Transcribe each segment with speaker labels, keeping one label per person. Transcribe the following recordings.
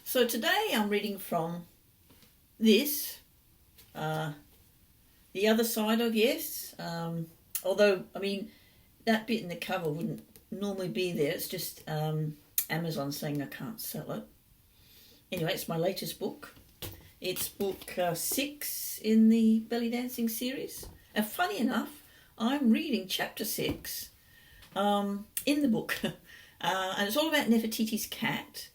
Speaker 1: So today I'm reading from this, The Other Side of Yes. Although, I mean, that bit in the cover wouldn't normally be there. It's just Amazon saying I can't sell it. Anyway, it's my latest book. It's book 6 in the belly dancing series. And funny enough, I'm reading chapter 6 in the book. And it's all about Nefertiti's cat.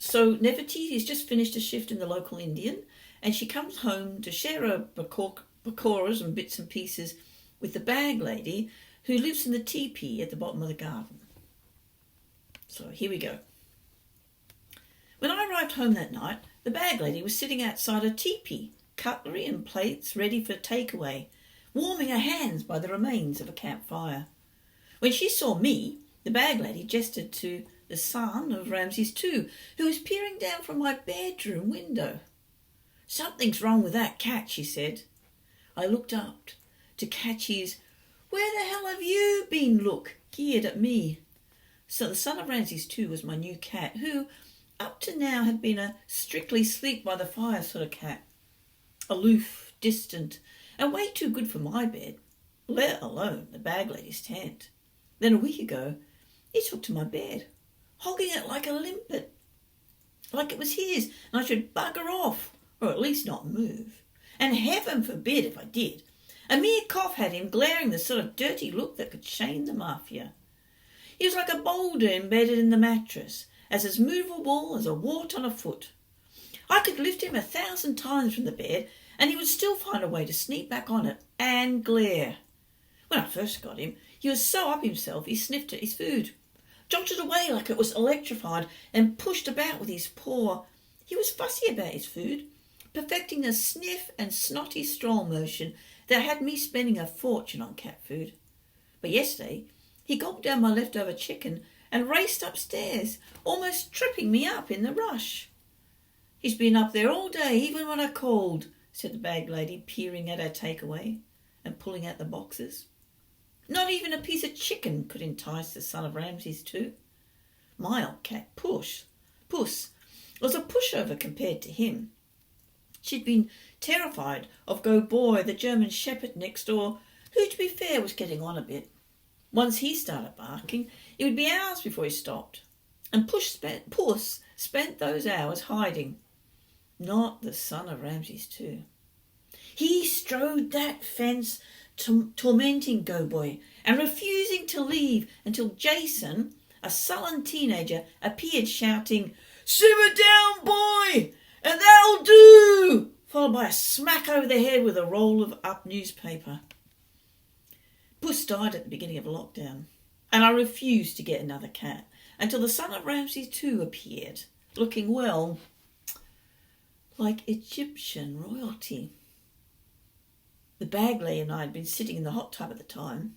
Speaker 1: So Nefertiti's just finished a shift in the local Indian, and she comes home to share her pakoras and bits and pieces with the bag lady who lives in the teepee at the bottom of the garden. So here we go. When I arrived home that night, the bag lady was sitting outside her teepee, cutlery and plates ready for takeaway, warming her hands by the remains of a campfire. When she saw me, the bag lady gestured to the Son of Ramses too, who was peering down from my bedroom window. "Something's wrong with that cat," she said. I looked up to catch his "Where the hell have you been?" look geared at me. So the Son of Ramses too was my new cat, who up to now had been a strictly sleep by the fire sort of cat. Aloof, distant, and way too good for my bed, let alone the bag lady's tent. Then a week ago, he took to my bed, hogging it like a limpet, like it was his, and I should bugger off, or at least not move. And heaven forbid if I did. A mere cough had him glaring the sort of dirty look that could shame the mafia. He was like a boulder embedded in the mattress, as movable as a wart on a foot. I could lift him 1,000 times from the bed, and he would still find a way to sneak back on it and glare. When I first got him, he was so up himself he sniffed at his food, jolted away like it was electrified, and pushed about with his paw. He was fussy about his food, perfecting the sniff and snotty stroll motion that had me spending a fortune on cat food. But yesterday, he gulped down my leftover chicken and raced upstairs, almost tripping me up in the rush. "He's been up there all day, even when I called," said the bag lady, peering at her takeaway and pulling out the boxes. Not even a piece of chicken could entice the Son of Ramses too. My old cat, Puss, was a pushover compared to him. She'd been terrified of Go Boy, the German shepherd next door, who, to be fair, was getting on a bit. Once he started barking, it would be hours before he stopped. And Puss spent those hours hiding. Not the Son of Ramses too. He strode that fence, tormenting Go Boy and refusing to leave until Jason, a sullen teenager, appeared shouting, "Simmer down, boy, and that'll do," followed by a smack over the head with a roll of up newspaper. Puss died at the beginning of lockdown, and I refused to get another cat until the Son of Ramses too appeared, looking, well, like Egyptian royalty. The bag lady and I had been sitting in the hot tub at the time,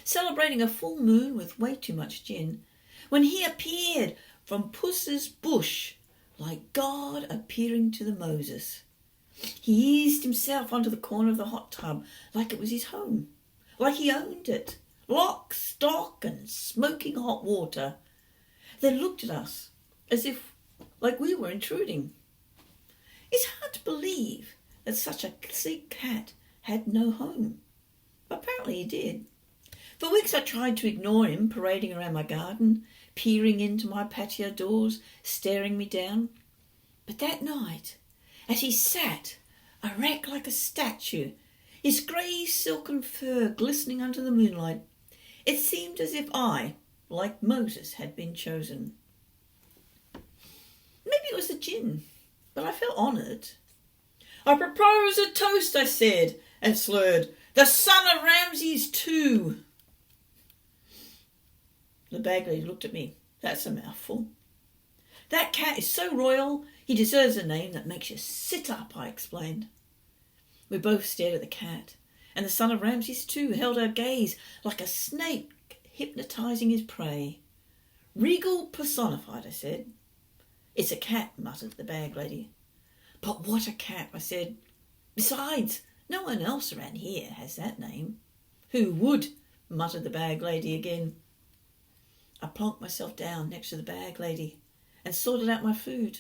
Speaker 1: celebrating a full moon with way too much gin, when he appeared from Puss's bush, like God appearing to the Moses. He eased himself onto the corner of the hot tub like it was his home, like he owned it, lock, stock, and smoking hot water, then looked at us as if like we were intruding. It's hard to believe that such a sleek cat had no home. But apparently he did. For weeks I tried to ignore him parading around my garden, peering into my patio doors, staring me down. But that night, as he sat, erect like a statue, his grey silken fur glistening under the moonlight, it seemed as if I, like Moses, had been chosen. Maybe it was the gin, but I felt honoured. "I propose a toast," I said, and slurred, "the Son of Ramses too." The bag lady looked at me. "That's a mouthful." "That cat is so royal, he deserves a name that makes you sit up," I explained. We both stared at the cat, and the Son of Ramses too held our gaze like a snake hypnotising his prey. "Regal personified," I said. "It's a cat," muttered the bag lady. "But what a cat," I said. "Besides, no one else around here has that name." "Who would?" muttered the bag lady again. I plonked myself down next to the bag lady and sorted out my food.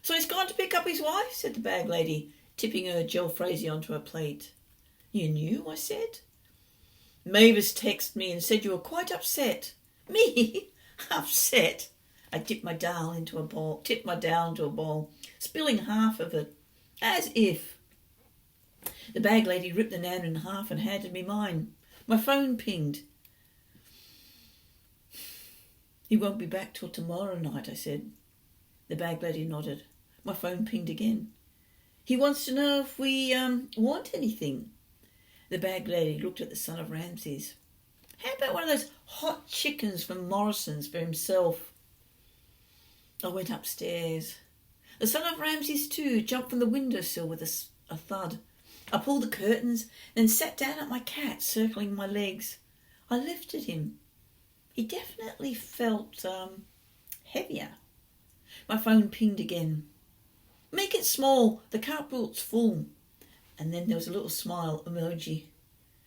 Speaker 1: So he's gone to pick up his wife, said the bag lady, tipping her jalfrezi onto her plate. You knew, I said. Mavis texted me and said you were quite upset. Me? Upset? I tipped my dal into a bowl, spilling half of it, as if. The bag lady ripped the nan in half and handed me mine. My phone pinged. He won't be back till tomorrow night, I said. The bag lady nodded. My phone pinged again. He wants to know if we want anything. The bag lady looked at the Son of Ramses. How about one of those hot chickens from Morrison's for himself? I went upstairs. The Son of Ramses too jumped from the windowsill with a thud. I pulled the curtains, then sat down at my cat, circling my legs. I lifted him. He definitely felt heavier. My phone pinged again. Make it small, the carport's full. And then there was a little smile emoji,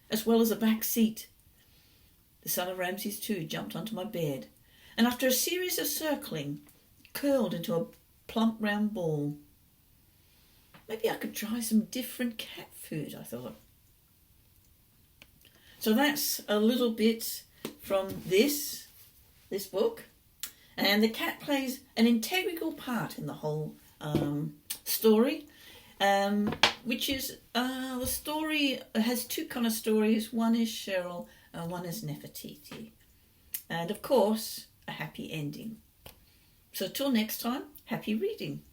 Speaker 1: as well as a back seat. The Son of Ramses too jumped onto my bed, and after a series of circling, curled into a plump round ball. Maybe I could try some different cat food, I thought. So that's a little bit from this book. And the cat plays an integral part in the whole story, which is the story has two kind of stories. One is Cheryl and one is Nefertiti. And of course, a happy ending. So till next time, happy reading.